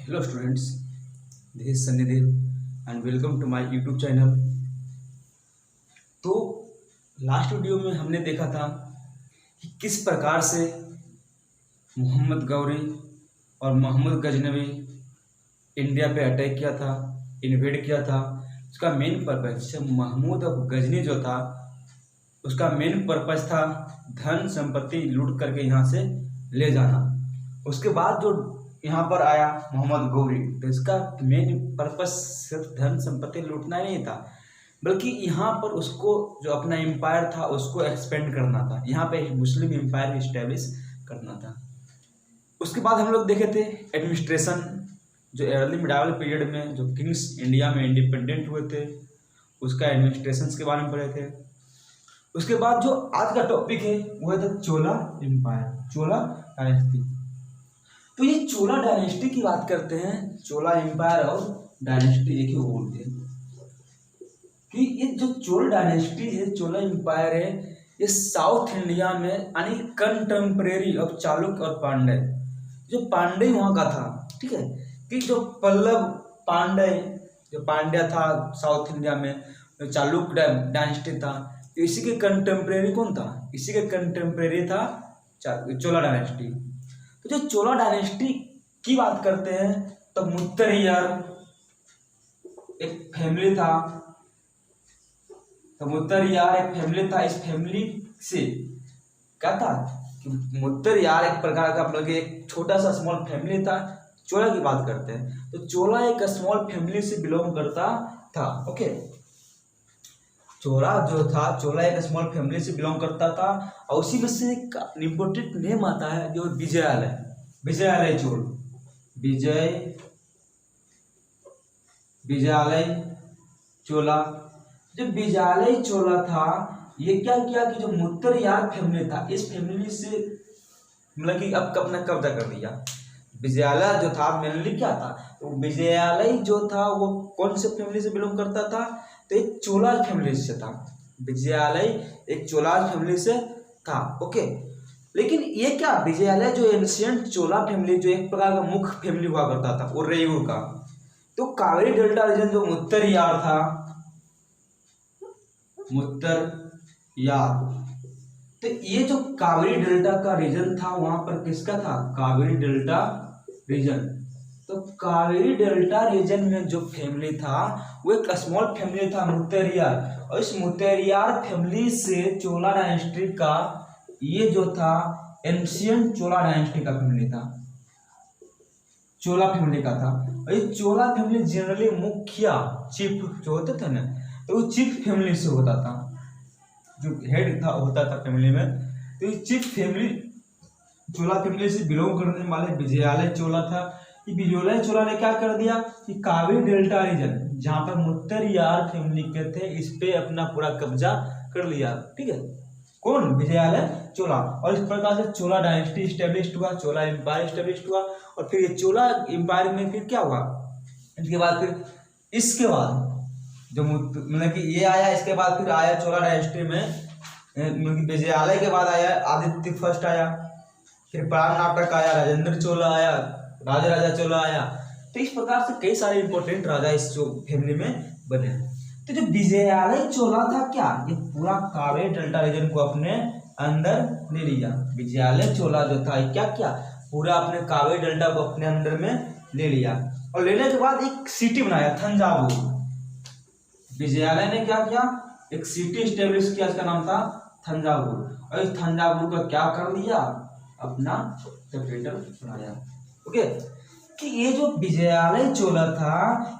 Hello students, this is Sunny Dev and welcome to my YouTube channel। तो last video में हमने देखा था कि किस प्रकार से मोहम्मद गौरी और मोहम्मद गजनवी इंडिया पे अटैक किया था, इन्वेड किया था। उसका मेन पर्पज जैसे महमूद और गजनी जो था उसका मेन पर्पज था धन संपत्ति लूट करके यहाँ से ले जाना। उसके बाद जो यहाँ पर आया मोहम्मद गौरी तो इसका मेन पर्पस सिर्फ धन संपत्ति लूटना नहीं था, बल्कि यहाँ पर उसको जो अपना एम्पायर था उसको एक्सपेंड करना था, यहाँ पे मुस्लिम एम्पायर इस्टेब्लिश करना था। उसके बाद हम लोग देखे थे एडमिनिस्ट्रेशन, जो अर्ली मिडावल पीरियड में जो किंग्स इंडिया में इंडिपेंडेंट हुए थे उसका एडमिनिस्ट्रेशन के बारे में पढ़े थे। उसके बाद जो आज का टॉपिक है वो है चोला एम्पायर, चोला डायनेस्टी। तो ये चोला डायनेस्टी की बात करते हैं। चोला एम्पायर और डायनेस्टी एक ही बोलते हैं कि ये जो चोला डायनेस्टी है, चोला एम्पायर है, ये साउथ इंडिया में यानी कंटेम्परेरी ऑफ चालुक्य और पांड्य, जो पांड्य वहाँ का था, ठीक है, कि जो पल्लव पांड्य जो पांड्या था साउथ इंडिया में, जो चालुक्य डायनेस्टी था, तो इसी के कंटेम्परेरी कौन था? इसी के कंटेम्परेरी था चोला डायनेस्टी। तो जो चोला डायनेस्टी की बात करते हैं तो मुत्तरयार एक फैमिली था, तो मुत्तरयार एक फैमिली था। इस फैमिली से क्या था कि मुत्तरयार एक प्रकार का मतलब एक छोटा सा स्मॉल फैमिली था। चोला की बात करते हैं तो चोला एक स्मॉल फैमिली से बिलोंग करता था। ओके, चोला जो था, चोला एक स्मॉल फैमिली से बिलोंग करता था और उसी में से एक इम्पोर्टेंट नेम आता है जो विजयालय, विजयालय चोल, विजयालय चोला। जो विजयालय चोला था ये क्या किया कि जो मुत्तरयार फैमिली था इस फैमिली से मतलब कि अब अपना कब्जा कर लिया। विजयालय जो था मेनली क्या था, तो विजयालय जो था वो कौन से फैमिली से बिलोंग करता था, तो एक चोला फैमिली से था। विजयालय एक चोला फैमिली से था। ओके, लेकिन ये क्या विजयालय जो एंशिएंट चोला फैमिली जो एक प्रकार का मुख्य फैमिली हुआ करता था वो रेयूर का, तो कावेरी डेल्टा रीजन जो मुत्तरयार था, मुत्तरयार, तो ये जो कावेरी डेल्टा का रीजन था वहां पर किसका था? Kaveri delta region. तो कावेरी डेल्टा रीजन में जो फैमिली था वो एक स्मॉल फैमिली था मुत्तरयार, और इस मुत्तरयार फैमिली से चोला डायनेस्टी का ये जो था एंशिएंट चोला डायनेस्टी का फैमिली था, चोला फैमिली का था। और ये चोला फैमिली जनरली मुखिया चीफ जो होते थे ना, तो वो चीफ फैमिली से होता था, जो हेड था होता था फैमिली में। तो ये चीफ फैमिली चोला फैमिली से बिलोंग करने वाले विजयालय चोला था। ये विजयालय चोला ने क्या कर दिया कि कावेरी डेल्टा रीजन जहाँ पर मुत्तरयार फैमिली के थे इस पे अपना पूरा कब्जा कर लिया। ठीक है, कौन? विजयालय चोला। और इस प्रकार से चोला डायनेस्टी स्टेब्लिश हुआ, चोला एम्पायर स्टेब्लिश हुआ। और फिर ये चोला एम्पायर में फिर क्या हुआ, इसके बाद फिर इसके बाद जो मतलब कि ये आया, इसके बाद फिर आया चोला डायनेस्टी में विजयालय के बाद आया आदित्य फर्स्ट आया, फिर प्राण नाटक आया, राजेंद्र चोला आया, राजा चोला आया। तो इस प्रकार से कई सारे इंपॉर्टेंट राजा इस फैमिली में बने। तो जो विजयालय चोला था क्या, ये पूरा कावेरी डेल्टा रीजन को अपने अंदर ले लिया। विजयालय चोला जो था क्या किया, पूरा अपने कावेरी डेल्टा को अपने अंदर में ले लिया। और लेने के बाद एक सिटी बनाया थंजावुर। विजयालय ने क्या किया, एक सिटी स्टेब्लिश किया, इसका नाम था थंजावुर। और इस थंजावुर का क्या कर लिया, अपना कैपिटल बनाया। ओके, कि ये जो विजयालय चोला था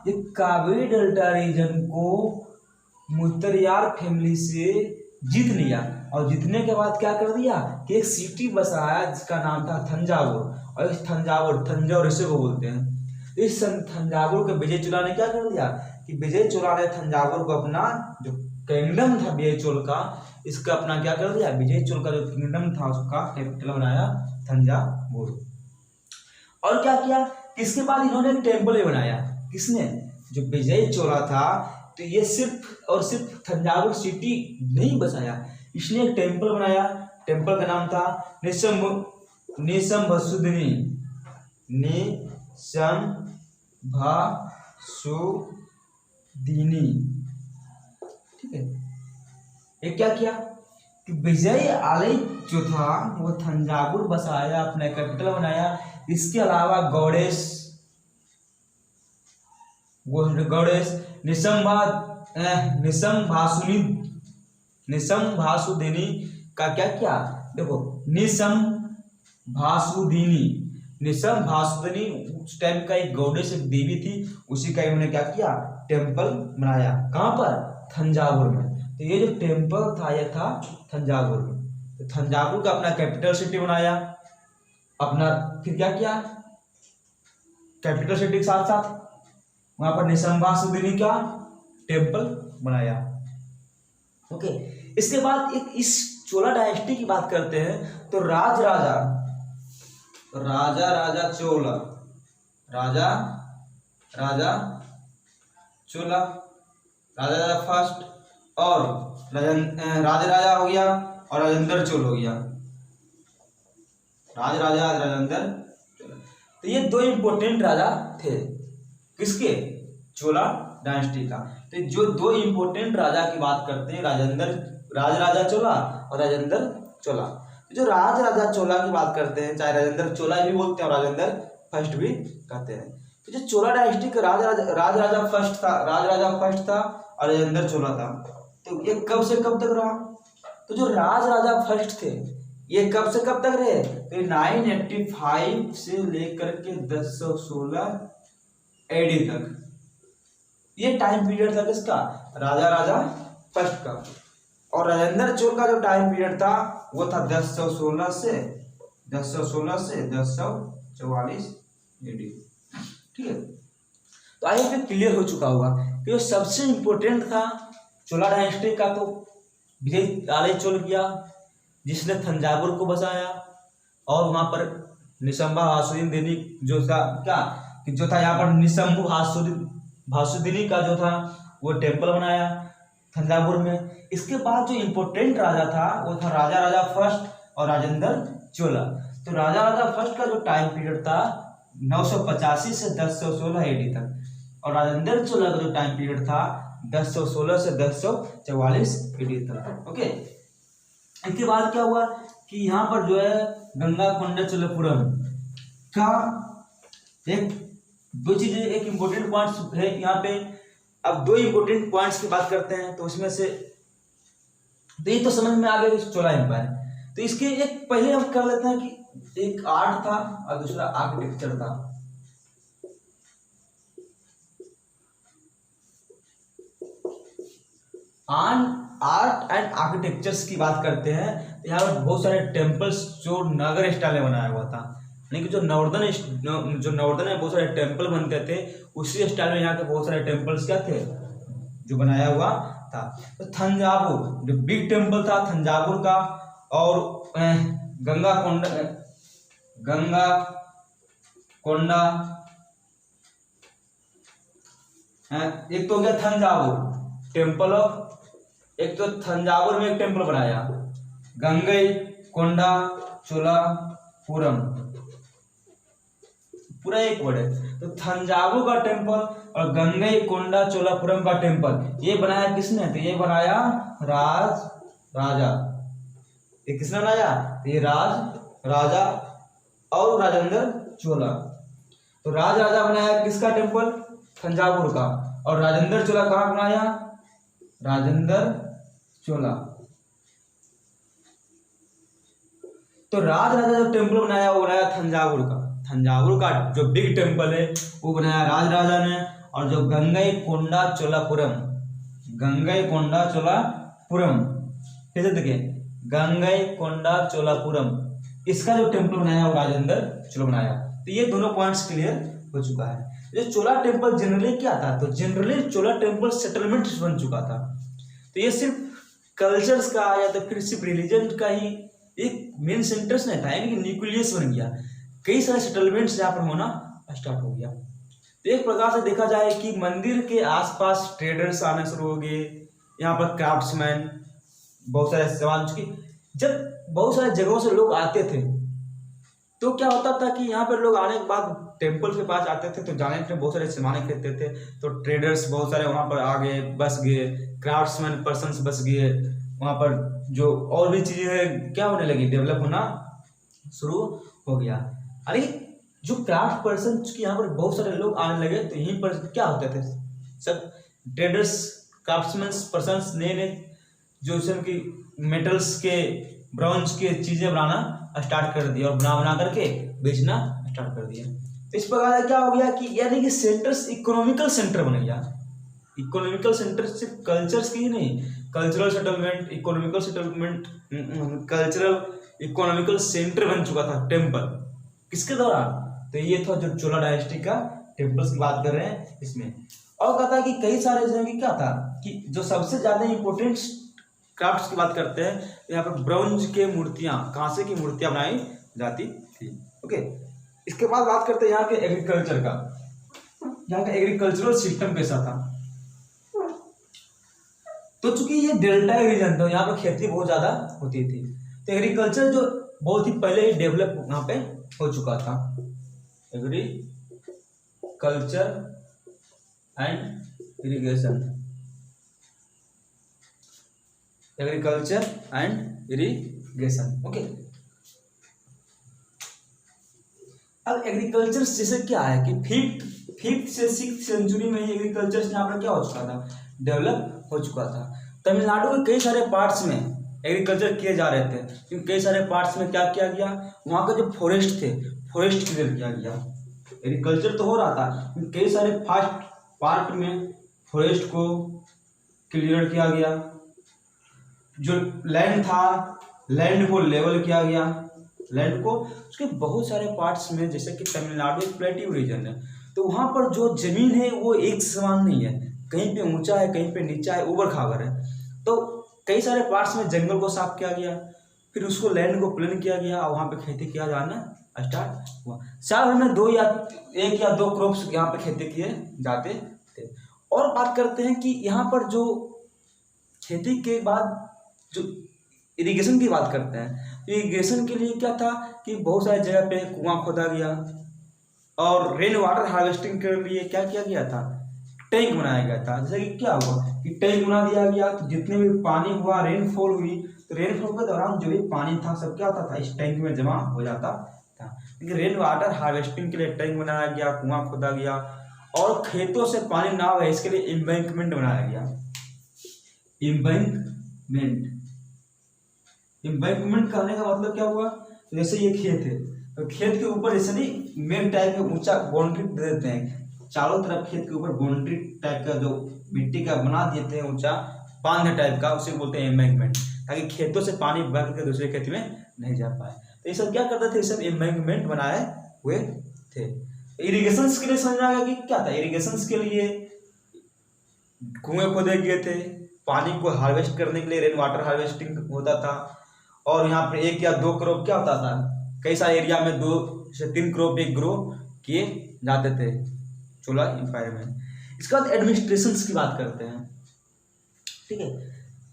ये कावेरी डेल्टा रीजन को मुत्तरयार फैमिली से जीत लिया। और जीतने के बाद क्या कर दिया कि एक सिटी बसाया जिसका नाम था थंजावुर। और इस थंजावुर इसे को बोलते हैं। इस थंजावुर के विजय चोला ने क्या कर दिया कि विजय चोला ने थंजावुर को अपना जो किंगडम था विजय चोल का, इसका अपना क्या कर दिया, विजय चोल का जो किंगडम था उसका कैपिटल बनाया थंजावुर। और क्या किया, इसके बाद इन्होंने एक टेम्पल बनाया। किसने? जो विजय चोला था। तो ये सिर्फ और सिर्फ थंजावुर सिटी नहीं बसाया, इसने एक टेम्पल बनाया। टेम्पल का नाम था निशंभसुदिनी, निशंभसुदिनी, भासुदिनी। ठीक है, ये क्या किया कि विजय आलय जो था वो थंजावुर बसाया, अपना कैपिटल बनाया। इसके अलावा गौड़ेश निसंभासुदिनी का क्या किया, देखो निसंभासुदिनी उस टाइम का एक गॉडेस, एक देवी थी, उसी का इन्होंने क्या किया, टेम्पल बनाया। कहाँ पर, थंजावुर में। तो ये जो टेम्पल था ये था थंजावुर में। तो थंजावुर का अपना कैपिटल सिटी बनाया अपना, फिर क्या किया, कैपिटल सिटी के साथ साथ वहां पर निसंभासुदिनी का टेम्पल बनाया। ओके, इसके बाद एक इस चोला डायनेस्टी की बात करते हैं तो राजा चोला राजा फर्स्ट और राजा हो गया और राजेंद्र चोल हो गया, राजेंद्र चोल। तो ये दो इंपोर्टेंट राजा थे किसके, चोला डायनेस्टी का। तो जो दो इंपोर्टेंट राजा की बात करते हैं, राजा चोला और राजेंद्र चोला। जो राजा चोला की बात करते हैं, चाहे राजेंद्र चोला भी बोलते हैं और राजेंद्र फर्स्ट भी कहते हैं। तो जो चोला डायनेस्टी का राजा फर्स्ट था और राजेंद्र चोला था। तो ये कब से कब तक रहा, तो जो राजा फर्स्ट थे ये कब से कब तक रहे, तो 985 से लेकर के 1016 एडी तक, ये टाइम पीरियड था किसका, राजा फर्स्ट का। और राजेंद्र चोल का जो टाइम पीरियड था वो था 1016 से 1044 एडी। ठीक है, तो आई होप क्लियर हो चुका होगा कि जो सबसे इंपोर्टेंट था चोला डायनेस्टी का, तो विजय आलय चोल किया जिसने थंजावुर को बसाया, और वहां पर निसंभासुदिनी जो था क्या, जो था यहाँ पर निसंभासुदिनी का जो था वो टेम्पल बनाया थंजावुर में। इसके बाद जो इम्पोर्टेंट राजा था वो था राजा फर्स्ट और राजेंद्र चोला। तो राजा फर्स्ट का जो टाइम पीरियड था 985 से 1016 एडी तक, और राजेंद्र चोला का जो टाइम पीरियड था 1016 से 1044 एडी तक। ओके, इसके बाद क्या हुआ कि यहाँ पर जो है गंगाकोंडा चोलपुरम का दो चीजें, एक इम्पोर्टेंट पॉइंट्स है यहाँ पे। अब दो इम्पोर्टेंट पॉइंट्स की बात करते हैं, तो उसमें से तो ये तो समझ में आ गया चोला एम्पायर। तो इसके एक पहले हम कर लेते हैं कि एक आर्ट था और दूसरा आर्किटेक्चर था। आर्ट एंड आर्किटेक्चर्स की बात करते हैं तो यहाँ पर बहुत सारे टेम्पल्स जो नगर स्टाइल में बनाया हुआ था, यानी कि जो नॉर्दर्न में बहुत सारे टेम्पल बनते थे उसी स्टाइल में यहाँ के बहुत सारे टेम्पल्स क्या थे जो बनाया हुआ था। तो थंजावुर जो बिग टेम्पल था थंजावुर का, और गंगाकोंडा एक तो हो गया थंजावुर टेम्पल ऑफ, एक तो थंजावुर में एक टेम्पल बनाया, गंगईकोंडा चोलापुरम, पूरा एक वर्ड है। तो थंजावुर का टेम्पल और गंगईकोंडा चोलापुरम का टेम्पल ये बनाया किसने, तो ये बनाया राजा। ये किसने बनाया, तो ये राजा और राजेंद्र चोला। तो राजा बनाया किसका टेम्पल, थंजावुर का, और राजेंद्र चोला कहाँ बनाया, राजेंद्र चोला। तो राजा जो टेम्पल बनाया वो बनाया थंजावुर का। थंजावुर का जो बिग टेम्पल है वो बनाया राजा ने, और जो गंगईकोंडा चोलापुरम फिर से देखिए गंगईकोंडा चोलापुरम, इसका जो टेम्पल बनाया वो राजेंद्र चोला बनाया। तो ये दोनों पॉइंट्स क्लियर हो चुका है। जो चोला टेम्पल जनरली क्या था, तो जनरली चोला टेम्पल सेटलमेंट बन चुका था। तो ये सिर्फ कल्चर्स का या तो फिर सिर्फ रिलीजन का ही एक मेन सेंटर्स नहीं था, यानी कि न्यूक्लियस बन गया, कई सारे सेटलमेंट्स यहाँ पर होना स्टार्ट हो गया। तो एक प्रकार से देखा जाए कि मंदिर के आसपास ट्रेडर्स आना शुरू हो गए, यहाँ पर क्राफ्ट्समैन, बहुत सारे सवाल की जब बहुत सारे जगहों से लोग आते थे तो क्या होता था कि यहाँ पर लोग आने के बाद टेम्पल के पास आते थे तो जाने के लिए बहुत सारे सामान खरीदते थे, तो ट्रेडर्स बहुत सारे वहाँ पर आ गए, बस गए, क्राफ्ट्समैन पर्सन्स बस गए वहाँ पर, जो और भी चीज़ें क्या होने लगी, डेवलप होना शुरू हो गया। अरे जो क्राफ्ट पर्सन की यहाँ पर बहुत सारे लोग आने लगे, तो यहीं पर क्या होते थे, सब ट्रेडर्स क्राफ्ट्समैन पर्सन्स नए नए जो सब की मेटल्स के ब्रॉन्ज के चीज़ें बनाना स्टार्ट कर दिया और बना करके बेचना स्टार्ट कर दिया। तो इस प्रकार क्या हो गया कि यानी कि सेंटर्स इकोनॉमिकल सेंटर बन गया। इकोनॉमिकल सेंटर सिर्फ कल्चर्स की ही नहीं, cultural settlement, economical settlement, cultural economical centre बन चुका था टेम्पल। किसके दौरान, तो ये था जो चोला डायनेस्टी का टेम्पल्स की बात कर रहे हैं इसमें। और कहता है कि कई सारे जगह की क्या था कि जो सबसे ज्यादा इंपॉर्टेंट क्राफ्ट्स की बात करते हैं, यहाँ पर ब्रॉन्ज के मूर्तियां, कांसे की मूर्तियां बनाई जाती थी। ओके, इसके बाद बात करते हैं यहाँ के एग्रीकल्चर का। यहाँ का एग्रीकल्चरल सिस्टम कैसा था, तो चूंकि ये डेल्टा रीजन था, यहाँ पर खेती बहुत ज्यादा होती थी, तो एग्रीकल्चर जो बहुत ही पहले ही डेवलप यहाँ पे हो चुका था। Agriculture and irrigation, agriculture and irrigation. Okay, अब एग्रीकल्चर जैसे क्या है कि फिफ्थ से 6th सेंचुरी में ही एग्रीकल्चर यहाँ पर क्या हो चुका था, डेवलप हो चुका था। तमिलनाडु के कई सारे पार्ट्स में एग्रीकल्चर किए जा रहे थे, क्योंकि कई सारे पार्ट्स में क्या किया गया, वहाँ का जो फॉरेस्ट थे, फॉरेस्ट क्लियर किया गया। एग्रीकल्चर तो हो रहा था, कई सारे फर्स्ट पार्ट में फॉरेस्ट को क्लियर किया गया, जो लैंड था लैंड को लेवल किया गया, लैंड को उसके बहुत सारे पार्ट्स में, जैसे कि तमिलनाडु एक प्लेटिव रीजन है, तो वहाँ पर जो जमीन है वो एक समान नहीं है, कहीं पे ऊंचा है, कहीं पे नीचा है, ऊबड़ खाबड़ है। तो कई सारे पार्ट्स में जंगल को साफ किया गया, फिर उसको लैंड को प्लेन किया गया और वहाँ पे खेती किया जाना स्टार्ट हुआ। साल में 1 या 2 क्रॉप्स यहाँ पे खेती किए जाते थे। और बात करते हैं कि यहाँ पर जो खेती के बाद जो इरिगेशन की बात करते हैं, तो इरिगेशन के लिए क्या था कि बहुत सारी जगह पे कुआं खोदा गया, और रेन वाटर हार्वेस्टिंग के लिए क्या किया गया था, टैंक बनाया गया था। जैसे कि क्या हुआ कि टैंक बना दिया गया, तो जितने भी पानी हुआ, रेनफॉल हुई, तो रेनफॉल के दौरान जो भी पानी था सब क्या होता था, इस टैंक में जमा हो जाता था। लेकिन रेन वाटर हार्वेस्टिंग के लिए टैंक बनाया गया, कुआं खोदा गया, और खेतों से पानी ना बहे इसके लिए एम्बैंकमेंट बनाया गया। एम्बैंकमेंट कहने का मतलब क्या हुआ, तो जैसे ये खेत है, तो खेत के ऊपर जैसे नहीं मेन टाइप का ऊंचा बाउंड्री दे देते हैं, चारों तरफ खेत के ऊपर बाउंड्री टाइप का जो मिट्टी का बना देते हैं ऊंचा बांध टाइप का, उसे बोलते हैं एम्बैंकमेंट, ताकि खेतों से पानी बह के दूसरे खेत में नहीं जा पाए। तो ये सब क्या करते थे, ये सब एम्बैंकमेंट बनाए हुए थे। इरिगेशन के लिए समझ आ गया कि क्या था, इरिगेशन के लिए कुएं खोदे गए थे, पानी को हार्वेस्ट करने के लिए रेन वाटर हार्वेस्टिंग होता था, और यहाँ पे 1 या 2 क्रॉप क्या होता था, कई सारे एरिया में 2 से 3 क्रॉप एक ग्रो किए जाते थे चोला एम्पायर में। इसके बाद एडमिनिस्ट्रेशन की बात करते हैं, ठीक है।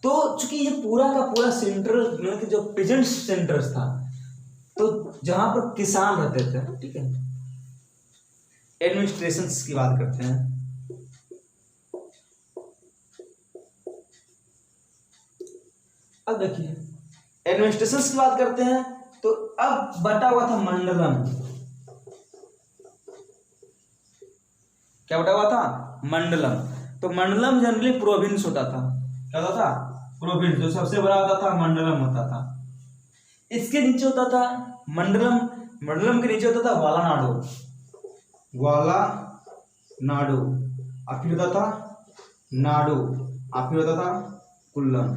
तो चूंकि ये पूरा का पूरा सेंट्रल जो प्रेजेंट सेंटर्स था, तो जहां पर किसान रहते थे, ठीक है, एडमिनिस्ट्रेशन की बात करते हैं। अब देखिए एडमिनिस्ट्रेशन की बात करते हैं, तो अब बटा हुआ था मंडलम। क्या बटा हुआ था, मंडलम। तो मंडलम जनरली प्रोविंस होता था, क्या होता था, प्रोविंस। जो सबसे बड़ा होता था मंडलम होता था। इसके नीचे होता था मंडलम, मंडलम के नीचे होता था वालानाडु, वालानाडु, और फिर होता था नाडु, और फिर होता था कुल्लम,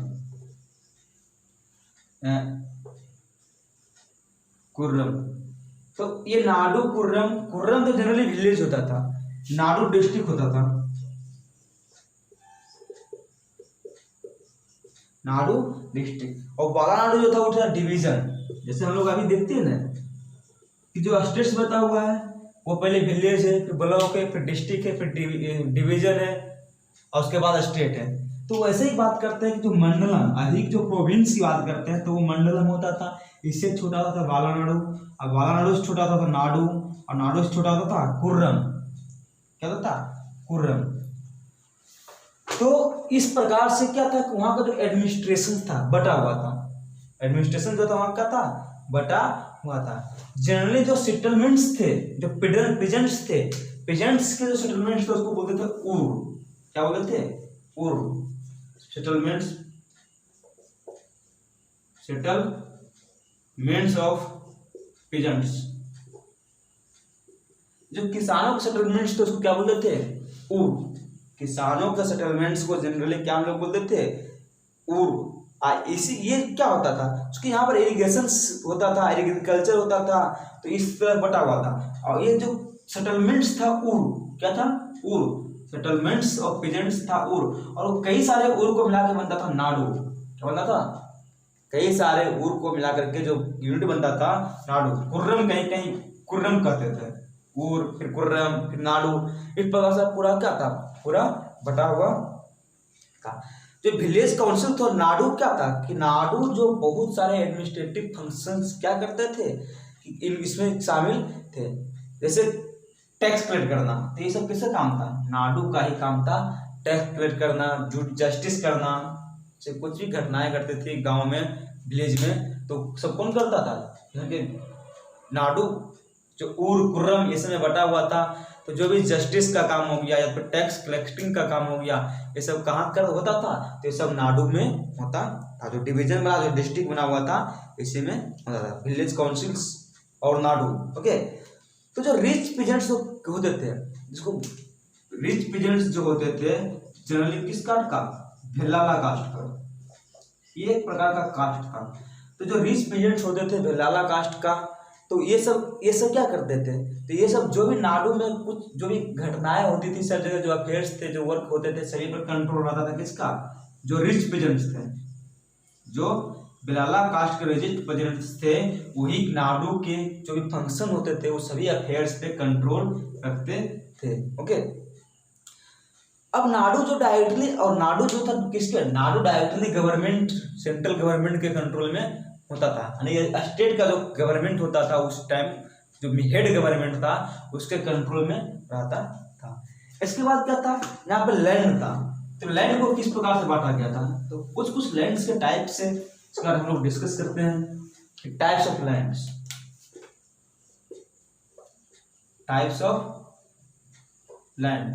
कुर्रम। तो ये नाडु कुर्रम, कुर्रम तो जनरली विलेज होता था, नाडु डिस्ट्रिक्ट होता था, नाडु डिस्ट्रिक्ट, और वालानाडु जो था वो था डिवीजन। जैसे हम लोग अभी देखते हैं ना कि जो स्टेट्स बता हुआ है वो पहले विलेज है, फिर ब्लॉक है, फिर डिस्ट्रिक्ट है, फिर डिवीजन है, और उसके बाद स्टेट है। तो वैसे ही बात करते हैं कि जो मंडलम, अधिक जो प्रोविंस की बात करते हैं तो वो मंडलम होता था। इससे छोटा होता था बालानाडु, और बालानाडु से छोटा होता था नाडु, और नाडु से छोटा होता था कुर्रम। क्या होता था? कुर्रम। तो इस प्रकार से क्या था, वहां का जो एडमिनिस्ट्रेशन था बटा हुआ था, एडमिनिस्ट्रेशन जो था वहां का था बटा हुआ था। जनरली जो सेटलमेंट्स थे, जो पिजेंट्स थे, पिजेंट्स के जो सेटलमेंट्स थे उसको बोलते थे उर। क्या बोलते थे? उर। Settlements of peasants. जो किसानों के सेटलमेंट्स थे उसको क्या बोलते थे? उर। किसानों के सेटलमेंट्स को जनरली क्या हम लोग बोलते थे? उर। इसी ये क्या होता था, उसके यहाँ पर इरिगेशन होता था, एग्रीकल्चर होता था, तो इस तरह बटा हुआ था। और ये जो सेटलमेंट्स था उर, क्या था? उर। सेटलमेंट्स ऑफ पीजेंट्स था उर, और कई सारे उर को मिला के बनता था नाडु। क्या बनता था? कई सारे उर को मिला करके जो यूनिट बनता था नाडु। कुर्रम, कहीं कहीं कुर्रम कहते थे, उर फिर कुर्रम फिर नाडु। इस प्रकार से पूरा क्या था? पूरा बटा हुआ था। जो विलेज काउंसिल था नाडु क्या था कि नाडु जो बहुत सारे एडमिनिस्ट्रेटिव फंक्शंस क्या करते थे कि इसमें शामिल थे, जैसे टैक्स कलेक्ट करना, तो ये सब किसका काम था? नाडु का ही काम था। टैक्स कलेक्ट करना, जस्टिस करना, से कुछ भी घटनाएं करते थे गांव में, विलेज में, तो सब कौन करता था? यहाँ के नाडु जो उर कुर्रम ये सब में बटा हुआ था। तो जो भी जस्टिस का काम हो गया या फिर टैक्स कलेक्टिंग का काम हो गया, ये सब कहाँ कर होता था? तो ये सब नाडु में होता था। जो डिवीजन बना, जो डिस्ट्रिक्ट बना हुआ था, इसी में होता था, विलेज काउंसिल्स और नाडु। ओके। तो जो रिच पीजेंट्स होते थे, जिसको रिच पीजेंट्स जो होते थे जनरली किस कास्ट का? भेलाला कास्ट का। ये एक प्रकार का कास्ट था। तो जो रिच पीजेंट्स होते थे भेलाला कास्ट का, तो ये सब क्या करते थे? तो ये सब जो भी नाडु में कुछ जो भी घटनाएं होती थी, सब जगह जो अफेयर्स थे, जो वर्क होते थे, सभी पर कंट्रोल रहता था किसका? जो रिच पीजेंट्स थे, जो बेलाला कास्ट के रिच पीजेंट्स थे, वही नाडु के जो भी फंक्शन होते थे वो सभी अफेयर्स पे कंट्रोल रखते थे। ओके। अब नाडु जो डायरेक्टली, और नाडु जो था किसके? Nadu directly government, central government के कंट्रोल में होता था, यानी स्टेट का जो गवर्नमेंट होता था उस टाइम, जो हेड गवर्नमेंट था उसके कंट्रोल में रहता था। इसके बाद क्या था? यहाँ पे लैंड था। तो लैंड को किस प्रकार से बांटा गया था? तो कुछ लैंड्स के टाइप से इसका हम लोग डिस्कस करते हैं। Types of lands, types of land.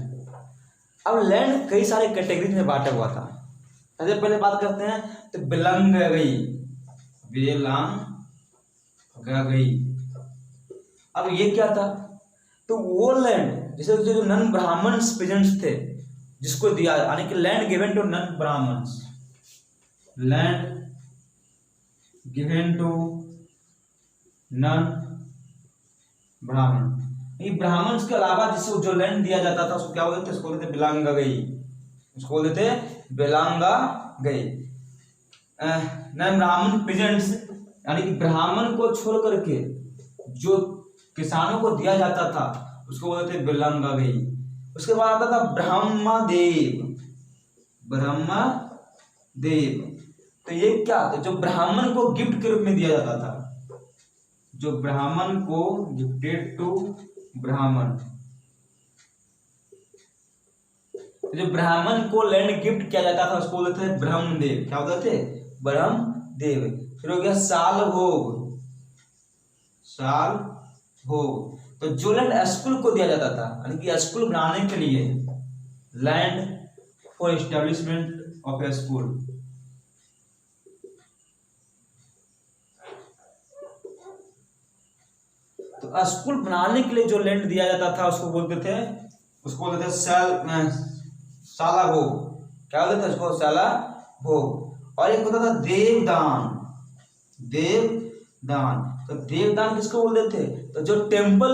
अब लैंड कई सारे कैटेगरी में बांटा हुआ था। सबसे पहले बात करते हैं तो बेलंगई, बेलंगई। अब ये क्या था? तो वो लैंड जैसे जो नन ब्राह्मण्स पीजेंट्स थे जिसको दिया, यानी कि land given to non Brahmins, land given to non Brahmin. Brahmins के अलावा जिसको जो लैंड दिया जाता था उसको क्या बोलते थे? उसको बोलते थे बेलांगई, उसको बोलते थे बेलांगई। नन ब्राह्मण पीजेंट्स, यानी कि ब्राह्मण को छोड़ करके जो किसानों को दिया जाता था उसको बोलते थे बेलांगई। उसके बाद आता था ब्रह्मदेव, ब्रह्मदेव। तो ये क्या? तो जो ब्राह्मण को गिफ्ट के रूप में दिया जाता था, जो ब्राह्मण को गिफ्टेड टू ब्राह्मण, जो ब्राह्मण को लैंड गिफ्ट किया जाता था उसको बोलते थे ब्रह्मदेव। क्या बोलते थे? ब्रह्मदेव। फिर हो गया साल भोग, साल भोग। तो जो लैंड स्कूल को दिया जाता था, यानी कि स्कूल बनाने के लिए, land for establishment of A school. तो स्कूल बनाने के लिए जो लैंड दिया जाता था उसको बोलते थे साला भोग। क्या बोलते थे उसको? साला भोग। और एक होता था देवदान, देवदान। तो देवदान किसको बोलते थे? तो जो टेम्पल,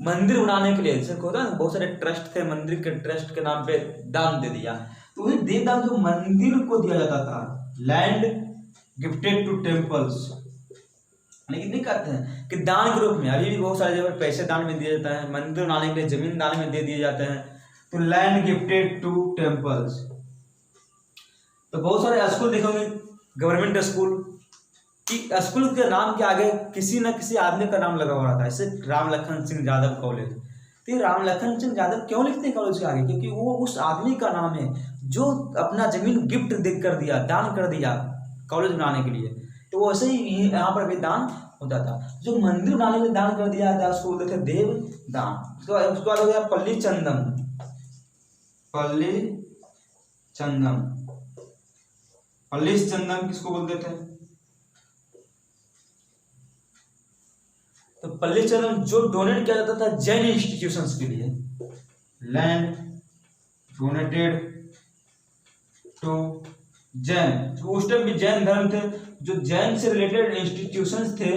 मंदिर बनाने के लिए, जैसे होता है बहुत सारे ट्रस्ट थे, मंदिर के ट्रस्ट के नाम पे दान दे दिया, तो वही देवदान जो मंदिर को दिया जाता था, लैंड गिफ्टेड टू टेम्पल्स, लेकिन नहीं कहते हैं कि दान के रूप में। अभी भी बहुत सारे जगह पैसे दान में दिया जाता है, मंदिर बनाने के लिए जमीन दान में दे दिए जाते हैं। तो लैंड गिफ्टेड टू टेम्पल्स। तो बहुत सारे स्कूल देखोगे, गवर्नमेंट स्कूल, कि स्कूल के नाम के आगे किसी न किसी आदमी का नाम लगा हुआ था, जैसे राम लखन सिंह यादव कॉलेज। तो राम लखन सिंह यादव क्यों लिखते हैं कॉलेज के आगे? क्योंकि वो उस आदमी का नाम है जो अपना जमीन गिफ्ट दे कर दिया, दान कर दिया कॉलेज बनाने के लिए। तो वैसे ही यहाँ पर भी दान होता था। जो मंदिर बनाने के लिए दान कर दिया था उसको बोलते थे देव दान। उसके बाद हो गया पल्ली चंदम। पल्ली चंदम, पल्ली चंदम किसको बोलते थे? तो पल्ली चंदम जो डोनेट किया जाता था जैन इंस्टीट्यूशंस के लिए, लैंड डोनेटेड टू जैन। तो उस टाइम भी जैन धर्म थे, जो जैन से रिलेटेड इंस्टीट्यूशंस थे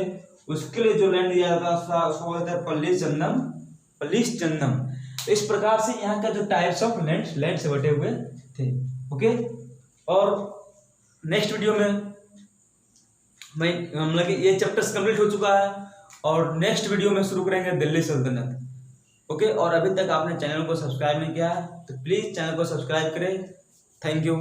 उसके लिए जो लैंड दिया जाता था उसको बोलते हैं पल्ली चंदम, पल्ली चंदम। तो इस प्रकार से यहाँ का जो टाइप्स ऑफ लैंड से बटे हुए थे। ओके, और नेक्स्ट वीडियो में मैं मतलब कि ये चैप्टर्स कंप्लीट हो चुका है और नेक्स्ट वीडियो में शुरू करेंगे दिल्ली सल्तनत। ओके, और अभी तक आपने चैनल को सब्सक्राइब नहीं किया है तो प्लीज चैनल को सब्सक्राइब करें। Thank you.